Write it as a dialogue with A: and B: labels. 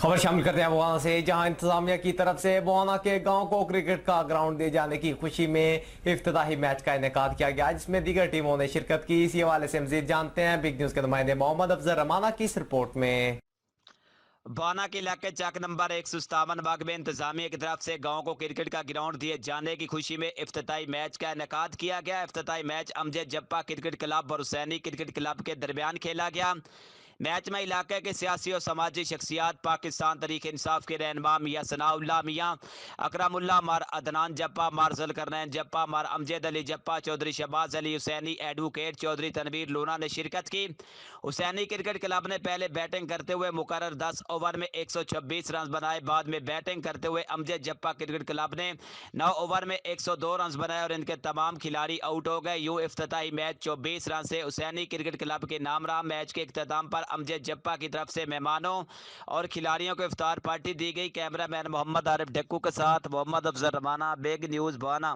A: खबर शामिल करते हैं बुआना से, जहां इंतजामिया की तरफ से बुआना के गांव को क्रिकेट का ग्राउंड दिए जाने की खुशी में इफ्तिताही मैच का इनेकाद किया गया, जिसमें दीगर टीमों ने शिरकत की। इसी हवाले से मजीद जानते हैं बिग न्यूज के नुमाइंदे मोहम्मद अफजल रमाना की इस रिपोर्ट में।
B: बाना के इलाके चक नंबर 157 बाग में इंतजामिया की तरफ से गांव को क्रिकेट का ग्राउंड दिए जाने की खुशी में इफ्तिताई मैच का इनेकाद किया गया। इफ्तिताई मैच अमजद जप्पा क्रिकेट क्लब और हुसैनी क्रिकेट क्लब के दरमियान खेला गया। मैच में इलाके के सियासी और समाजी शख्सियात, पाकिस्तान तरीके इंसाफ के रहनुमा मियाँ सनाउल्लाह मियाँ अकरमुल्लाह, मार अदनान जप्पा, मार जुल्करनैन जप्पा, मार अमजद अली जप्पा, चौधरी शहबाज अली हुसैनी, एडवोकेट चौधरी तनवीर लोना ने शिरकत की। हुसैनी क्रिकेट क्लब ने पहले बैटिंग करते हुए मुकर्रर 10 ओवर में 126 रन बनाए। बाद में बैटिंग करते हुए अमजद जप्पा क्रिकेट क्लब ने 9 ओवर में 102 रन बनाए और इनके तमाम खिलाड़ी आउट हो गए। यूं इफ्तिताई मैच 24 रन से हुसैनी क्रिकेट क्लब के नाम रहा। मैच के इख्तिताम पर अमजद जप्पा की तरफ से मेहमानों और खिलाड़ियों को इफ्तार पार्टी दी गई। कैमरामैन मोहम्मद आरिफ ढक्कू के साथ मोहम्मद अफजल रमाना, बिग न्यूज़ बाना।